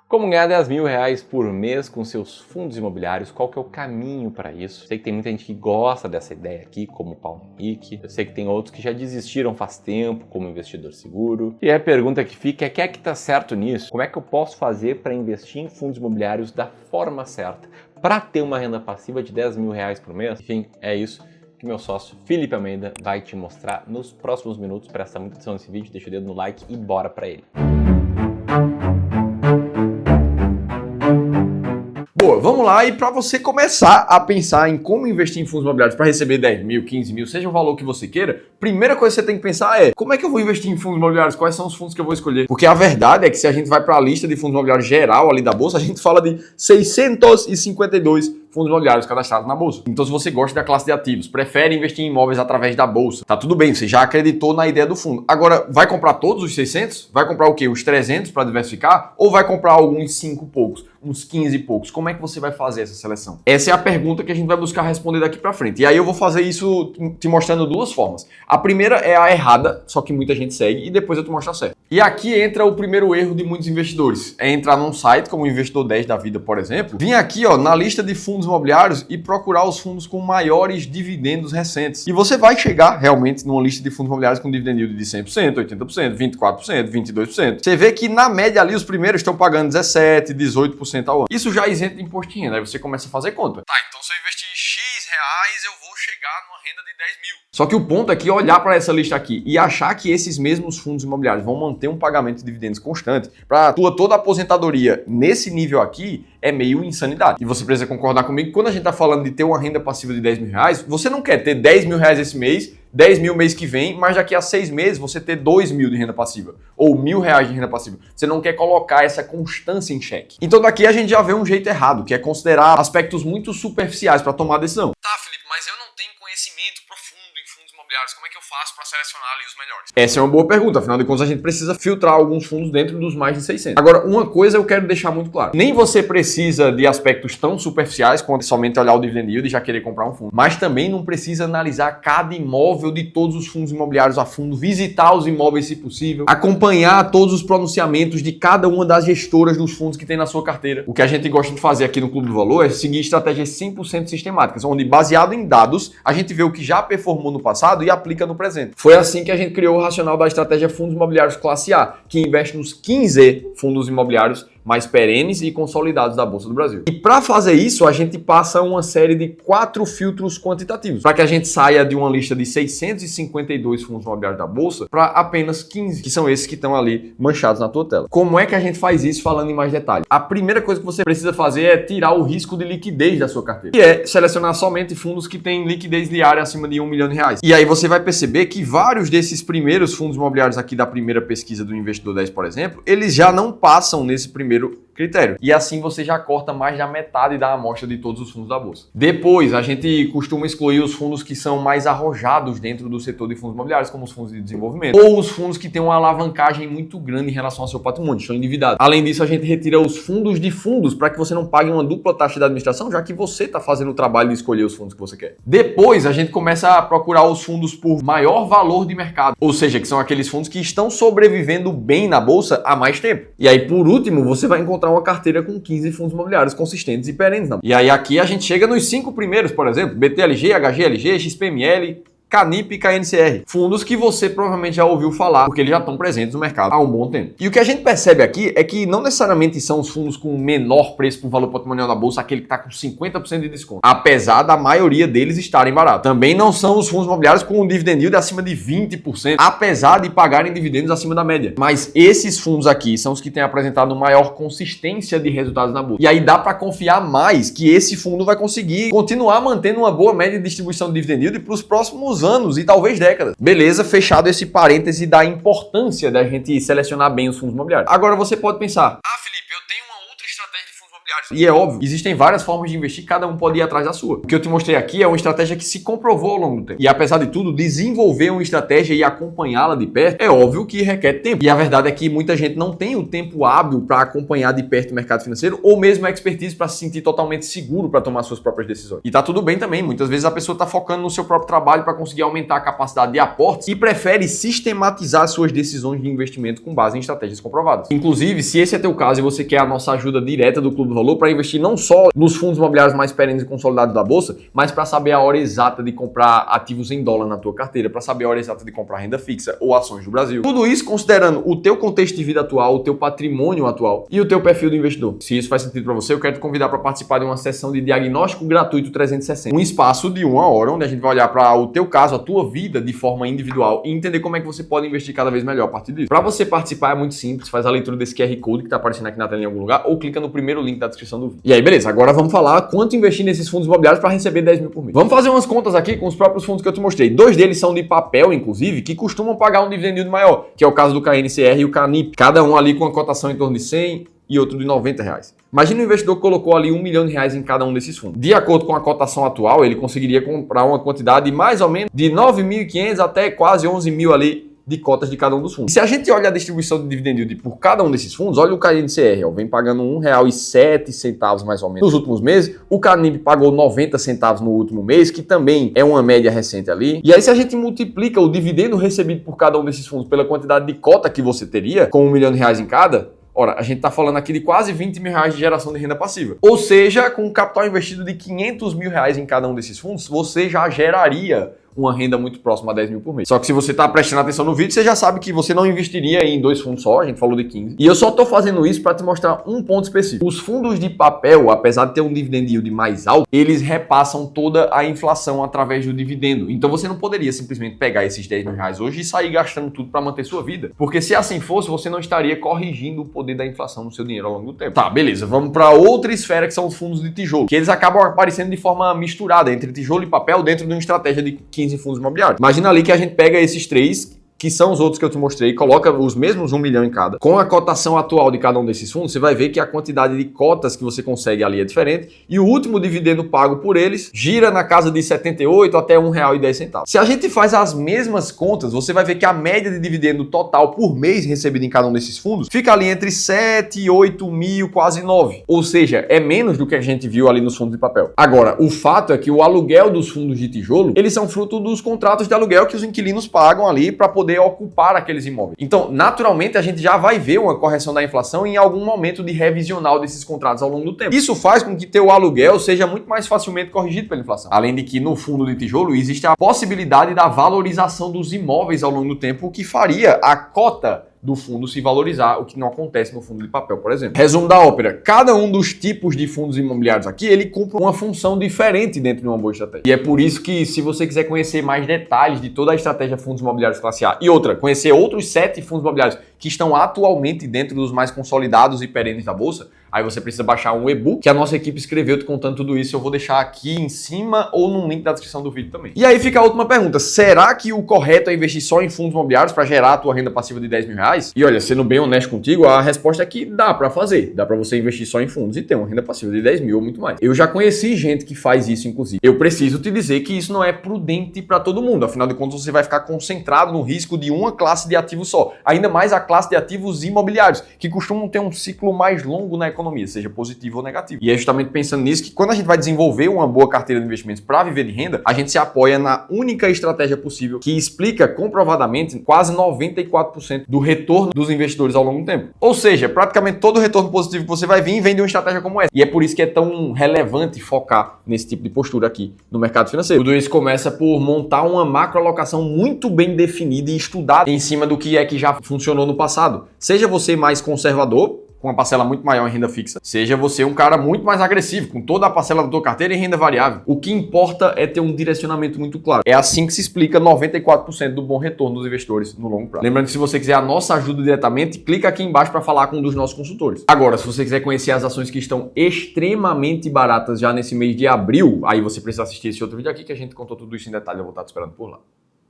Como ganhar 10 mil reais por mês com seus fundos imobiliários? Qual que é o caminho para isso? Sei que tem muita gente que gosta dessa ideia aqui, como o Paulo Henrique. Eu sei que tem outros que já desistiram faz tempo, como investidor seguro. E a pergunta que fica é: quem é que tá certo nisso? Como é que eu posso fazer para investir em fundos imobiliários da forma certa? Para ter uma renda passiva de 10 mil reais por mês? Enfim, é isso que meu sócio Felipe Almeida vai te mostrar nos próximos minutos. Presta muita atenção nesse vídeo, deixa o dedo no like e bora para ele. Boa, vamos lá, e para você começar a pensar em como investir em fundos imobiliários para receber 10 mil, 15 mil, seja o valor que você queira, primeira coisa que você tem que pensar é: como é que eu vou investir em fundos imobiliários? Quais são os fundos que eu vou escolher? Porque a verdade é que se a gente vai para a lista de fundos imobiliários geral ali da bolsa, a gente fala de 652 fundos imobiliários cadastrados na bolsa. Então, se você gosta da classe de ativos, prefere investir em imóveis através da bolsa, tá tudo bem, você já acreditou na ideia do fundo. Agora, vai comprar todos os 600? Vai comprar o quê? Os 300 para diversificar? Ou vai comprar alguns 5 poucos, uns 15 e poucos? Como é que você vai fazer essa seleção? Essa é a pergunta que a gente vai buscar responder daqui para frente. E aí eu vou fazer isso te mostrando duas formas. A primeira é a errada, só que muita gente segue, e depois eu te mostro a certa. E aqui entra o primeiro erro de muitos investidores. É entrar num site como o Investidor 10 da vida, por exemplo, vir aqui na lista de fundos imobiliários e procurar os fundos com maiores dividendos recentes. E você vai chegar realmente numa lista de fundos imobiliários com dividend yield de 100%, 80%, 24%, 22%. Você vê que na média ali os primeiros estão pagando 17%, 18% ao ano. Isso já é isento de imposto de renda. Aí você começa a fazer conta. Tá, então se eu investir X reais, eu vou chegar numa renda de 10 mil. Só que o ponto é que olhar para essa lista aqui e achar que esses mesmos fundos imobiliários vão manter um pagamento de dividendos constante para toda a aposentadoria nesse nível aqui é meio insanidade. E você precisa concordar comigo que quando a gente está falando de ter uma renda passiva de 10 mil reais, você não quer ter 10 mil reais esse mês, 10 mil mês que vem, mas daqui a 6 meses você ter 2 mil de renda passiva ou R$1.000 de renda passiva. Você não quer colocar essa constância em xeque. Então daqui a gente já vê um jeito errado, que é considerar aspectos muito superficiais para tomar a decisão. Tá, Felipe, mas eu não tenho conhecimento profundo em fundos imobiliários. Como é que eu faço para selecionar ali os melhores? Essa é uma boa pergunta. Afinal de contas, a gente precisa filtrar alguns fundos dentro dos mais de 600. Agora, uma coisa eu quero deixar muito claro. Nem você precisa de aspectos tão superficiais quanto somente olhar o dividend yield e já querer comprar um fundo. Mas também não precisa analisar cada imóvel de todos os fundos imobiliários a fundo, visitar os imóveis se possível, acompanhar todos os pronunciamentos de cada uma das gestoras dos fundos que tem na sua carteira. O que a gente gosta de fazer aqui no Clube do Valor é seguir estratégias 100% sistemáticas, onde baseado em dados, a gente vê o que já performou no passado e aplica no presente. Foi assim que a gente criou o racional da estratégia Fundos Imobiliários Classe A, que investe nos 15 fundos imobiliários mais perenes e consolidados da Bolsa do Brasil. E para fazer isso, a gente passa uma série de 4 filtros quantitativos, para que a gente saia de uma lista de 652 fundos imobiliários da Bolsa para apenas 15, que são esses que estão ali manchados na tua tela. Como é que a gente faz isso falando em mais detalhe? A primeira coisa que você precisa fazer é tirar o risco de liquidez da sua carteira, que é selecionar somente fundos que têm liquidez diária acima de R$1 milhão. E aí você vai perceber que vários desses primeiros fundos imobiliários aqui da primeira pesquisa do Investidor 10, por exemplo, eles já não passam nesse primeiro critério. E assim você já corta mais da metade da amostra de todos os fundos da bolsa. Depois, a gente costuma excluir os fundos que são mais arrojados dentro do setor de fundos imobiliários, como os fundos de desenvolvimento, ou os fundos que têm uma alavancagem muito grande em relação ao seu patrimônio, estão endividados. Além disso, a gente retira os fundos de fundos para que você não pague uma dupla taxa de administração, já que você está fazendo o trabalho de escolher os fundos que você quer. Depois, a gente começa a procurar os fundos por maior valor de mercado, ou seja, que são aqueles fundos que estão sobrevivendo bem na bolsa há mais tempo. E aí, por último, você vai encontrar uma carteira com 15 fundos imobiliários consistentes e perenes. E aí aqui a gente chega nos 5 primeiros, por exemplo, BTLG, HGLG, XPML, Canip e KNCR. Fundos que você provavelmente já ouviu falar, porque eles já estão presentes no mercado há um bom tempo. E o que a gente percebe aqui é que não necessariamente são os fundos com menor preço por valor patrimonial da bolsa, aquele que está com 50% de desconto, apesar da maioria deles estarem baratos. Também não são os fundos imobiliários com um dividend yield acima de 20%, apesar de pagarem dividendos acima da média. Mas esses fundos aqui são os que têm apresentado maior consistência de resultados na bolsa. E aí dá para confiar mais que esse fundo vai conseguir continuar mantendo uma boa média de distribuição de dividend yield para os próximos anos e talvez décadas. Beleza, fechado esse parêntese da importância da gente selecionar bem os fundos imobiliários. Agora você pode pensar: ah, Felipe, eu tenho uma outra estratégia de fundos imobiliários E é óbvio, existem várias formas de investir, cada um pode ir atrás da sua. O que eu te mostrei aqui é uma estratégia que se comprovou ao longo do tempo. E apesar de tudo, desenvolver uma estratégia e acompanhá-la de perto é óbvio que requer tempo. E a verdade é que muita gente não tem o tempo hábil para acompanhar de perto o mercado financeiro ou mesmo a expertise para se sentir totalmente seguro para tomar suas próprias decisões. E tá tudo bem também. Muitas vezes a pessoa tá focando no seu próprio trabalho para conseguir aumentar a capacidade de aportes e prefere sistematizar suas decisões de investimento com base em estratégias comprovadas. Inclusive, se esse é teu caso e você quer a nossa ajuda direta do Clube do Valor para investir não só nos fundos imobiliários mais perenes e consolidados da bolsa, mas para saber a hora exata de comprar ativos em dólar na tua carteira, para saber a hora exata de comprar renda fixa ou ações do Brasil. Tudo isso considerando o teu contexto de vida atual, o teu patrimônio atual e o teu perfil do investidor. Se isso faz sentido para você, eu quero te convidar para participar de uma sessão de diagnóstico gratuito 360. Um espaço de 1 hora onde a gente vai olhar para o teu caso, a tua vida de forma individual e entender como é que você pode investir cada vez melhor a partir disso. Para você participar é muito simples, faz a leitura desse QR Code que está aparecendo aqui na tela em algum lugar ou clica no primeiro link da descrição do vídeo. E aí, beleza, agora vamos falar quanto investir nesses fundos imobiliários para receber 10 mil por mês. Vamos fazer umas contas aqui com os próprios fundos que eu te mostrei. 2 deles são de papel, inclusive, que costumam pagar um dividend yield maior, que é o caso do KNCR e o Canip. Cada um ali com a cotação em torno de 100 e outro de R$90. Imagina um investidor que colocou ali R$1 milhão em cada um desses fundos. De acordo com a cotação atual, ele conseguiria comprar uma quantidade mais ou menos de 9.500 até quase 11 mil ali de cotas de cada um dos fundos. E se a gente olha a distribuição de dividend yield por cada um desses fundos, olha o KNCR, vem pagando R$1,07 mais ou menos nos últimos meses. O Canip pagou 90 centavos no último mês, que também é uma média recente ali. E aí se a gente multiplica o dividendo recebido por cada um desses fundos pela quantidade de cota que você teria, com R$1 milhão em cada, ora, a gente está falando aqui de quase R$20 mil de geração de renda passiva. Ou seja, com um capital investido de R$500 mil em cada um desses fundos, você já geraria uma renda muito próxima a 10 mil por mês. Só que se você está prestando atenção no vídeo, você já sabe que você não investiria em 2 fundos só, a gente falou de 15. E eu só estou fazendo isso para te mostrar um ponto específico. Os fundos de papel, apesar de ter um dividend yield mais alto, eles repassam toda a inflação através do dividendo. Então você não poderia simplesmente pegar esses 10 mil hoje e sair gastando tudo para manter sua vida. Porque se assim fosse, você não estaria corrigindo o poder da inflação no seu dinheiro ao longo do tempo. Tá, beleza. Vamos para outra esfera que são os fundos de tijolo, que eles acabam aparecendo de forma misturada entre tijolo e papel dentro de uma estratégia de 15 fundos imobiliários. Imagina ali que a gente pega esses 3, que são os outros que eu te mostrei, coloca os mesmos 1 milhão em cada. Com a cotação atual de cada um desses fundos, você vai ver que a quantidade de cotas que você consegue ali é diferente e o último dividendo pago por eles gira na casa de 78 até R$1,10. Se a gente faz as mesmas contas, você vai ver que a média de dividendo total por mês recebido em cada um desses fundos fica ali entre 7 e 8 mil, quase 9. Ou seja, é menos do que a gente viu ali nos fundos de papel. Agora, o fato é que o aluguel dos fundos de tijolo, eles são fruto dos contratos de aluguel que os inquilinos pagam ali para poder ocupar aqueles imóveis. Então, naturalmente, a gente já vai ver uma correção da inflação em algum momento de revisional desses contratos ao longo do tempo. Isso faz com que teu aluguel seja muito mais facilmente corrigido pela inflação. Além de que no fundo de tijolo existe a possibilidade da valorização dos imóveis ao longo do tempo, o que faria a cota do fundo se valorizar, o que não acontece no fundo de papel, por exemplo. Resumo da ópera. Cada um dos tipos de fundos imobiliários aqui, ele cumpre uma função diferente dentro de uma boa estratégia. E é por isso que, se você quiser conhecer mais detalhes de toda a estratégia fundos imobiliários classe A e outra, conhecer outros 7 fundos imobiliários que estão atualmente dentro dos mais consolidados e perenes da bolsa, aí você precisa baixar um e-book que a nossa equipe escreveu te contando tudo isso. Eu vou deixar aqui em cima ou no link da descrição do vídeo também. E aí fica a última pergunta. Será que o correto é investir só em fundos imobiliários para gerar a tua renda passiva de 10 mil reais? E olha, sendo bem honesto contigo, a resposta é que dá para fazer. Dá para você investir só em fundos e ter uma renda passiva de 10 mil ou muito mais. Eu já conheci gente que faz isso, inclusive. Eu preciso te dizer que isso não é prudente para todo mundo. Afinal de contas, você vai ficar concentrado no risco de uma classe de ativos só. Ainda mais a classe de ativos imobiliários, que costumam ter um ciclo mais longo na economia, seja positivo ou negativo. E é justamente pensando nisso que quando a gente vai desenvolver uma boa carteira de investimentos para viver de renda, a gente se apoia na única estratégia possível que explica comprovadamente quase 94% do retorno dos investidores ao longo do tempo. Ou seja, praticamente todo o retorno positivo que você vai vir vem de uma estratégia como essa. E é por isso que é tão relevante focar nesse tipo de postura aqui no mercado financeiro. Tudo isso começa por montar uma macroalocação muito bem definida e estudada em cima do que é que já funcionou no passado. Seja você mais conservador, com uma parcela muito maior em renda fixa, seja você um cara muito mais agressivo, com toda a parcela da tua carteira em renda variável. O que importa é ter um direcionamento muito claro. É assim que se explica 94% do bom retorno dos investidores no longo prazo. Lembrando que se você quiser a nossa ajuda diretamente, clica aqui embaixo para falar com um dos nossos consultores. Agora, se você quiser conhecer as ações que estão extremamente baratas já nesse mês de abril, aí você precisa assistir esse outro vídeo aqui que a gente contou tudo isso em detalhe. Eu vou estar te esperando por lá.